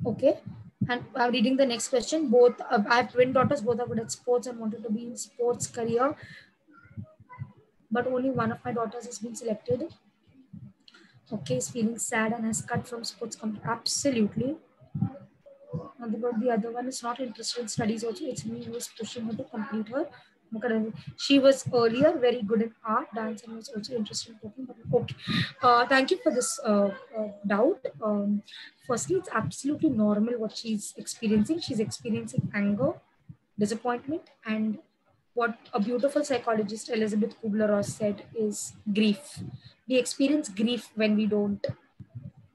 S1: Okay. And I'm reading the next question. Both I have twin daughters, both are good at sports and wanted to be in sports career, but only one of my daughters has been selected. Okay, is feeling sad and has cut from sports company. Absolutely. But the other one is not interested in studies also. It's me who is pushing her to complete her. She was earlier very good in art, dance, and was also interested in cooking. But okay. Thank you for this doubt. Firstly, it's absolutely normal what she's experiencing. She's experiencing anger, disappointment, and what a beautiful psychologist, Elizabeth Kubler-Ross, said is grief. We experience grief when we don't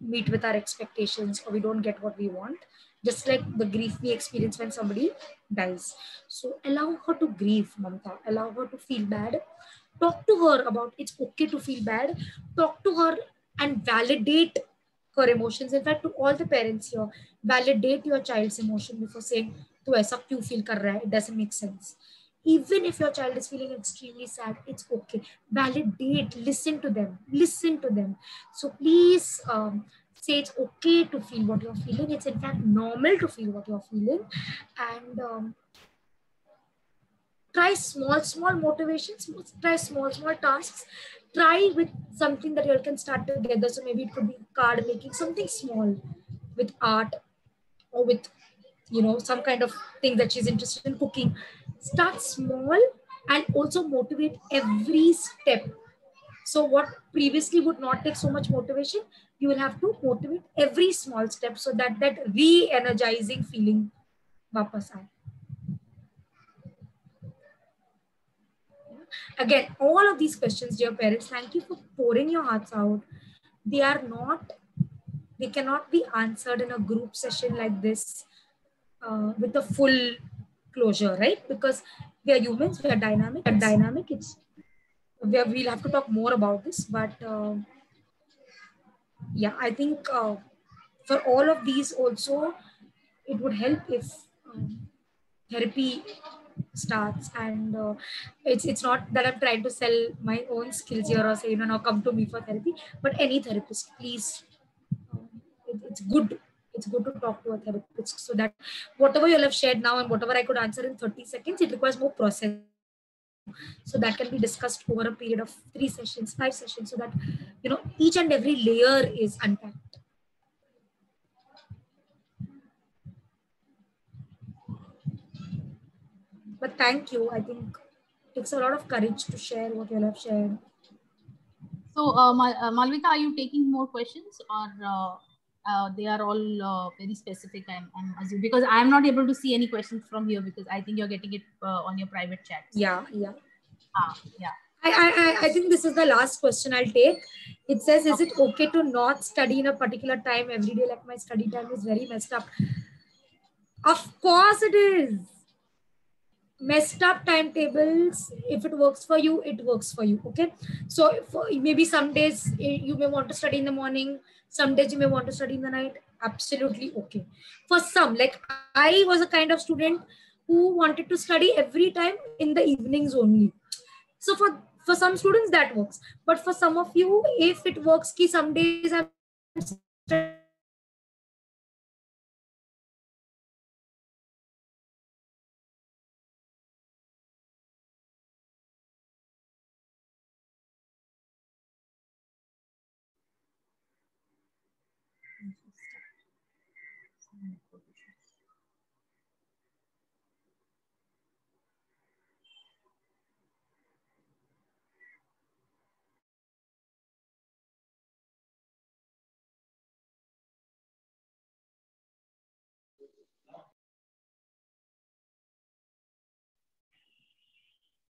S1: meet with our expectations or we don't get what we want, just like the grief we experience when somebody dies. So allow her to grieve, Mamta. Allow her to feel bad. Talk to her about it's okay to feel bad. Talk to her and validate her emotions. In fact, to all the parents here, validate your child's emotion before saying, "Tu aisa kyun feel kar raha hai? It doesn't make sense." Even if your child is feeling extremely sad, it's okay. Validate, listen to them. So please say it's okay to feel what you're feeling. It's in fact normal to feel what you're feeling. And try small motivations, try small tasks. Try with something that you all can start together. So maybe it could be card making, something small with art or with some kind of thing that she's interested in, cooking. Start small and also motivate every step. So what previously would not take so much motivation, you will have to motivate every small step so that re-energizing feeling vapas aaye. Again, all of these questions, dear parents, thank you for pouring your hearts out. They cannot be answered in a group session like this with a full closure, right? Because we are humans, we are dynamic. We'll have to talk more about this, but yeah, I think for all of these also, it would help if therapy starts. And it's not that I'm trying to sell my own skills here or say, now come to me for therapy, but any therapist, please, it's good to talk to a therapist, so that whatever you have shared now and whatever I could answer in 30 seconds, it requires more process. So that can be discussed over a period of 3 sessions, 5 sessions, so that each and every layer is unpacked. But thank you. I think it takes a lot of courage to share what you have shared.
S2: So Malvika, are you taking more questions, or they are all very specific? I'm assuming, because I'm not able to see any questions from here, because I think you're getting it on your private chat.
S1: Yeah.
S2: Yeah.
S1: I think this is the last question I'll take. It says, is it okay to not study in a particular time every day? Like my study time is very messed up. Of course it is. Messed up timetables, if it works for you, it works for you. Okay. So maybe some days you may want to study in the morning, some days you may want to study in the night. Absolutely okay. For some, like I was a kind of student who wanted to study every time in the evenings only. So for some students that works, but for some of you, if it works, ki some days I'm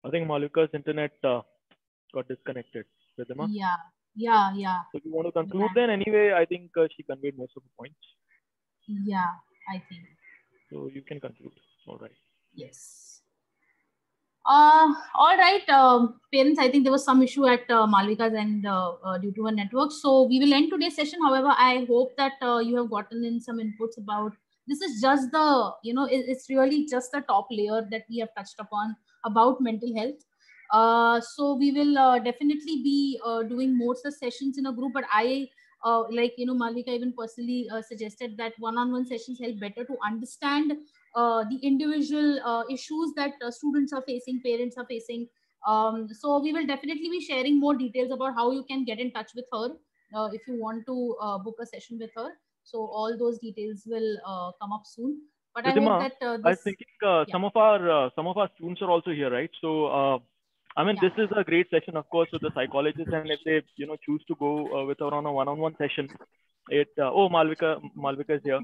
S4: I think Malvika's internet got disconnected. Ridhima?
S2: Yeah.
S4: So if you want to conclude, then anyway, I think she conveyed most of the points.
S2: Yeah, I think.
S4: So you can conclude. All right.
S2: Yes. All right, parents, I think there was some issue at Malvika's end due to her network. So we will end today's session. However, I hope that you have gotten in some inputs about, this is just the, it's really just the top layer that we have touched upon about mental health. So we will definitely be doing more such sessions in a group, but I, Malvika even personally suggested that one-on-one sessions help better to understand the individual issues that students are facing, parents are facing. So we will definitely be sharing more details about how you can get in touch with her if you want to book a session with her. So all those details will come up soon. But I hope that
S4: I was thinking some of our students are also here, right? So I mean, this is a great session, of course, with the psychologist, and if they choose to go with her on a one-on-one session, Malvika is here.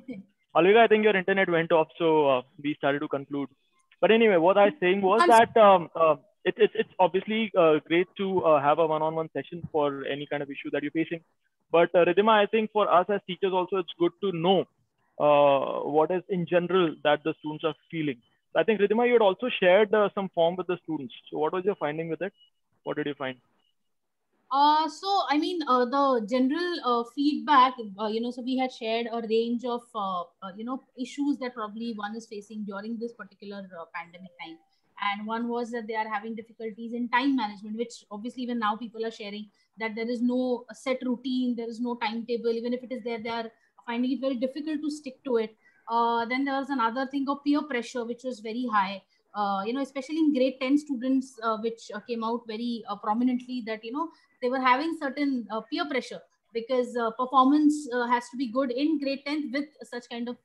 S4: Malvika, I think your internet went off, so we started to conclude. But anyway, what I was saying was that it's obviously great to have a one-on-one session for any kind of issue that you're facing. But Ridhima, I think for us as teachers also, it's good to know what is in general that the students are feeling. I think Ridhima, you had also shared some form with the students. So what was your finding with it? What did you find?
S2: So I mean, the general feedback, so we had shared a range of, issues that probably one is facing during this particular pandemic time. And one was that they are having difficulties in time management, which obviously even now people are sharing that there is no set routine, there is no timetable. Even if it is there, they are finding it very difficult to stick to it. Then there was another thing of peer pressure, which was very high. Especially in grade 10 students, which came out very prominently, that, they were having certain peer pressure because performance has to be good in grade 10th with such kind of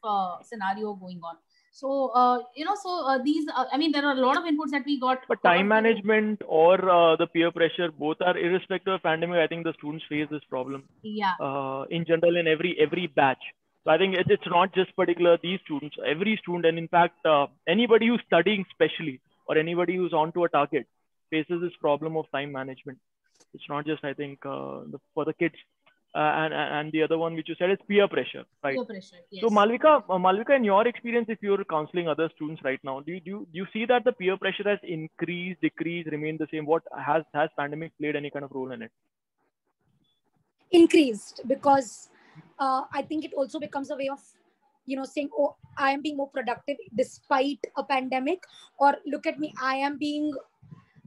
S2: scenario going on. So, these, I mean, there are a lot of inputs that we got.
S4: But time management or the peer pressure, both are irrespective of pandemic. I think the students face this problem.
S2: Yeah.
S4: In general, in every batch. So I think it's not just particular these students, every student, and in fact, anybody who's studying specially or anybody who's onto a target faces this problem of time management. It's not just, I think, for the kids. And the other one which you said is peer pressure, right?
S2: Peer pressure, yes.
S4: So Malvika, in your experience, if you're counseling other students right now, do you see that the peer pressure has increased, decreased, remained the same? What has pandemic played any kind of role in it?
S1: Increased, because I think it also becomes a way of saying, oh, I am being more productive despite a pandemic, or look at me, I am being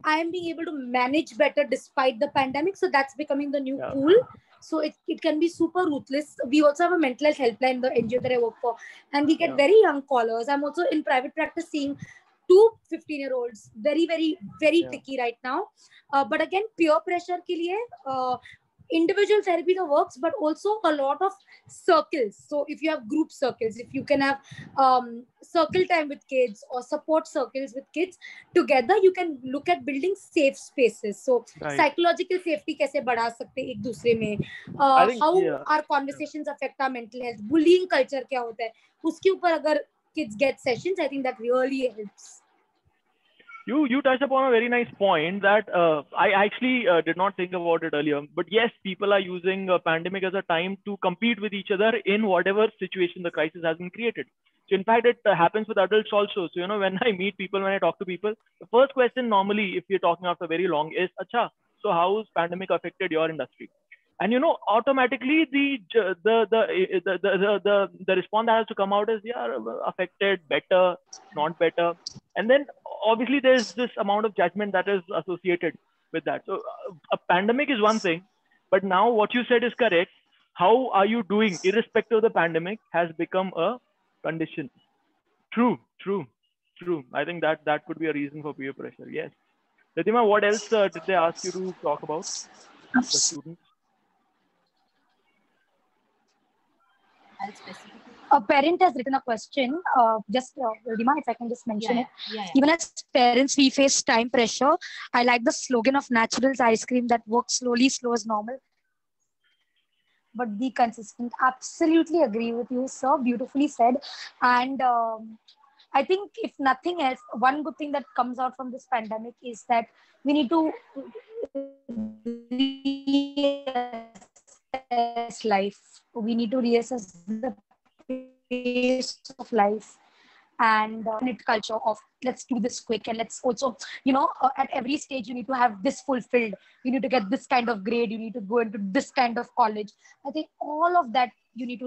S1: able to manage better despite the pandemic. So that's becoming the new cool. So it can be super ruthless. We also have a mental health helpline, the NGO that I work for, and we get very young callers. I'm also in private practice seeing 2 15-year-olds, very, very, very tricky right now. But again, peer pressure ke liye, individual therapy that works, but also a lot of circles. So if you have group circles, if you can have circle time with kids or support circles with kids together, you can look at building safe spaces. So psychological safety kaise बढ़ा सकते एक दूसरे में, how our conversations affect our mental health, bullying culture क्या होता है, उसके ऊपर अगर kids get sessions, I think that really helps.
S4: You touched upon a very nice point that I actually did not think about it earlier. But yes, people are using a pandemic as a time to compete with each other in whatever situation the crisis has been created. So in fact, it happens with adults also. So, you know, when I meet people, when I talk to people, the first question normally, if you're talking after very long, is, "Acha, so how's pandemic affected your industry?" And, you know, automatically the response that has to come out is, yeah, affected, better, not better. And then obviously there's this amount of judgment that is associated with that. So a pandemic is one thing, but now what you said is correct. How are you doing irrespective of the pandemic has become a condition. True. I think that could be a reason for peer pressure. Yes. Ridhima, what else did they ask you to talk about, the students?
S1: A parent has written a question. Ridhima, if I can just mention it.
S2: Yeah.
S1: Even as parents, we face time pressure. I like the slogan of Naturals ice cream that works slowly, slow as normal, but be consistent. Absolutely agree with you, sir. Beautifully said. And I think if nothing else, one good thing that comes out from this pandemic is that we need to reassess life. We need to reassess the pace of life and culture of let's do this quick, and let's also, at every stage you need to have this fulfilled. You need to get this kind of grade. You need to go into this kind of college. I think all of that we need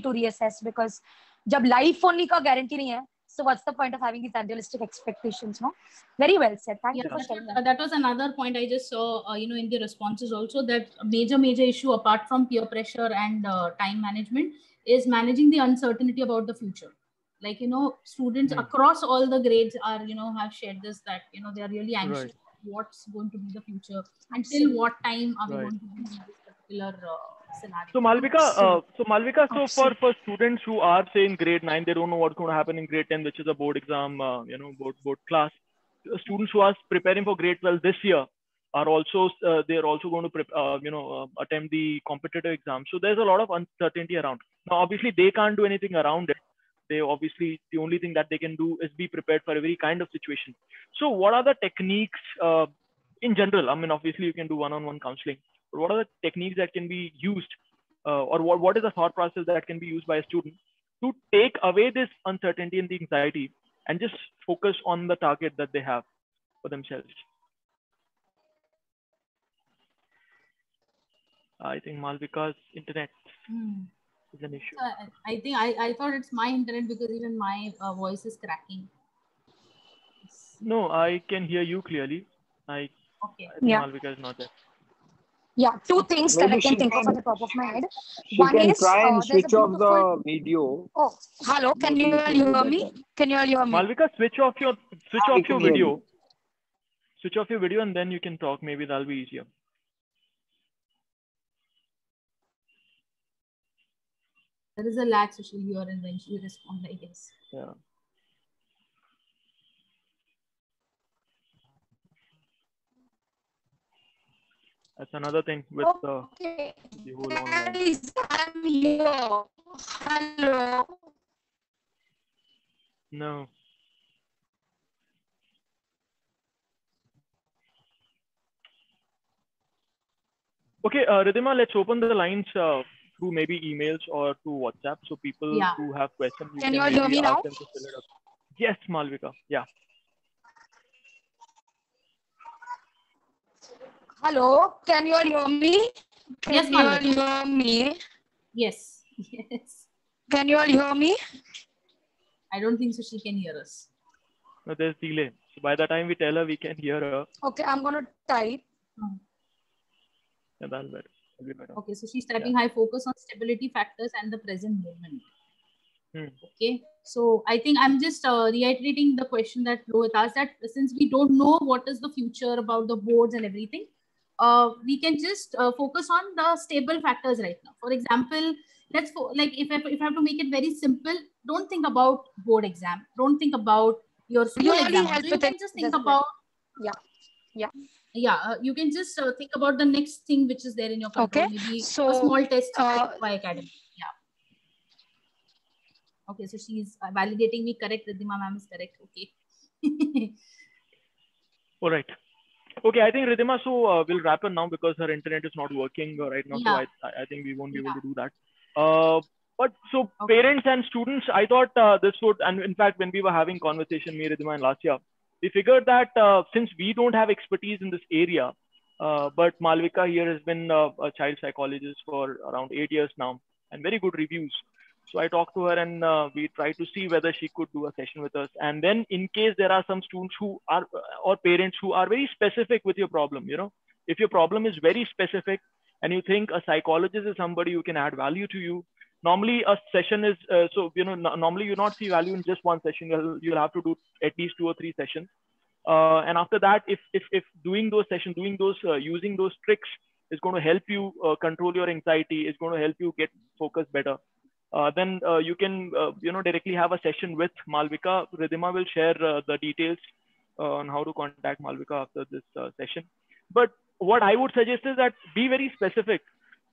S1: to reassess, because jab life only ka guarantee nahi hai, so what's the point of having these unrealistic expectations? No, very well said. Thank you for sharing that.
S2: That was another point I just saw, in the responses also, that a major issue apart from peer pressure and time management is managing the uncertainty about the future. Like, students across all the grades are, have shared this, that, they are really anxious. Right. What's going to be the future? Until what time are we going to be in this particular scenario?
S4: So Malvika, so for students who are, say, in grade 9, they don't know what's going to happen in grade 10, which is a board exam, board class. Students who are preparing for grade 12 this year are also, they're also going to, attempt the competitive exam. So there's a lot of uncertainty around. Now, obviously, they can't do anything around it. They obviously, the only thing that they can do is be prepared for every kind of situation. So what are the techniques in general? I mean, obviously you can do one-on-one counseling, but what are the techniques that can be used, or what is the thought process that can be used by a student to take away this uncertainty and the anxiety and just focus on the target that they have for themselves? I think Malvika's internet is an issue.
S2: I think I thought it's my internet, because even my voice is cracking.
S4: No, I can hear you clearly. I think Malvika is not there.
S1: Yeah, two things that I can think of at the top of my head.
S5: One is try and switch off the video.
S1: Oh, hello. Can you all hear me? Can you all hear me?
S4: Malvika, switch off your video. Switch off your video and then you can talk. Maybe that'll be easier.
S2: There is a lag, so she'll hear and then she'll respond, I guess.
S4: Yeah. That's another thing with the whole online.
S1: Guys, I'm here. Hello.
S4: No. Okay, Ridhima, let's open the lines through maybe emails or through WhatsApp, so people who have questions,
S1: can you all hear me now?
S4: Them to fill it up. Yes, Malvika. Yeah.
S1: Hello, can you all hear me?
S2: Yes,
S1: Can you all hear me?
S2: Yes.
S1: Can you all hear me?
S2: I don't think so she can hear us.
S4: No, there's delay. So by the time we tell her, we can hear her.
S1: Okay, I'm going to type.
S4: Yeah, that'll be better.
S2: Okay, so she's typing high focus on stability factors and the present moment. Okay, so I think I'm just reiterating the question that Rohit asked, that since we don't know what is the future about the boards and everything, we can just focus on the stable factors right now. For example, if I have to make it very simple, don't think about board exam. Don't think about your school exam. So you can just think about you can just think about the next thing which is there in your control.
S1: Okay.
S2: Maybe
S1: so,
S2: a small test by academy. Okay, so she's validating me. Correct, Ridhima ma'am is correct. Okay.
S4: All right. Okay, I think Ridhima, so we'll wrap it now because her internet is not working right now. Yeah. So I think we won't be able to do that. But so parents and students, I thought this would, and in fact, when we were having conversation, me, Ridhima, and Lasya, we figured that since we don't have expertise in this area, but Malvika here has been a child psychologist for around 8 years now, and very good reviews. So I talked to her, and we tried to see whether she could do a session with us. And then in case there are some students who are, or parents who are very specific with your problem, you know, if your problem is very specific and you think a psychologist is somebody who can add value to you, normally a session is, normally you not see value in just one session. You'll have to do at least 2 or 3 sessions. And after that, if doing those sessions, using those tricks is going to help you control your anxiety, is going to help you get focused better, then you can directly have a session with Malvika. Ridhima will share the details on how to contact Malvika after this session. But what I would suggest is that be very specific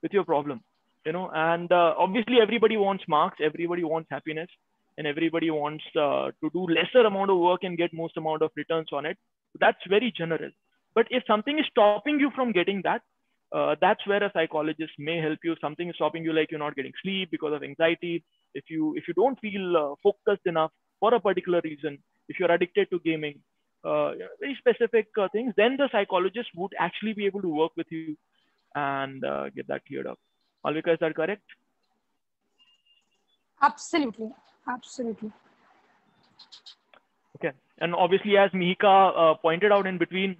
S4: with your problem, and obviously everybody wants marks, everybody wants happiness, and everybody wants to do lesser amount of work and get most amount of returns on it. That's very general. But if something is stopping you from getting that, that's where a psychologist may help you. Something is stopping you, like you're not getting sleep because of anxiety. If you don't feel focused enough for a particular reason, if you're addicted to gaming, very specific things, then the psychologist would actually be able to work with you and get that cleared up. Malvika, is that correct?
S6: Absolutely. Absolutely.
S4: Okay. And obviously, as Mihika pointed out in between,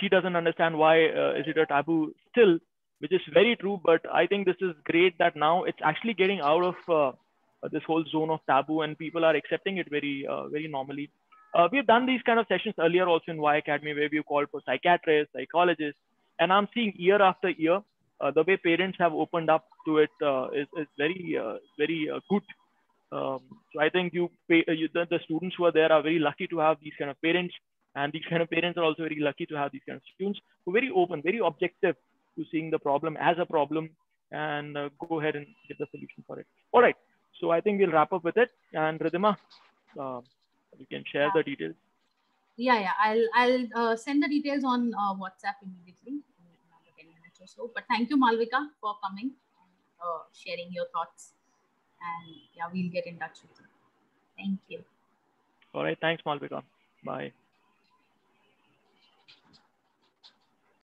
S4: she doesn't understand why is it a taboo still, which is very true. But I think this is great that now it's actually getting out of this whole zone of taboo, and people are accepting it very, very normally. We've done these kind of sessions earlier also in Y Academy, where we've called for psychiatrists, psychologists, and I'm seeing year after year, the way parents have opened up to it is very, very good. So I think the students who are there are very lucky to have these kind of parents, and these kind of parents are also very lucky to have these kind of students who are very open, very objective to seeing the problem as a problem and go ahead and get the solution for it. All right. So I think we'll wrap up with it. And Ridhima, you can share the details.
S2: Yeah. I'll send the details on WhatsApp immediately in another 10 minutes or so. But thank you, Malvika, for coming and sharing your thoughts. And yeah, we'll get in touch with you. Thank you.
S4: All right. Thanks, Malvika. Bye.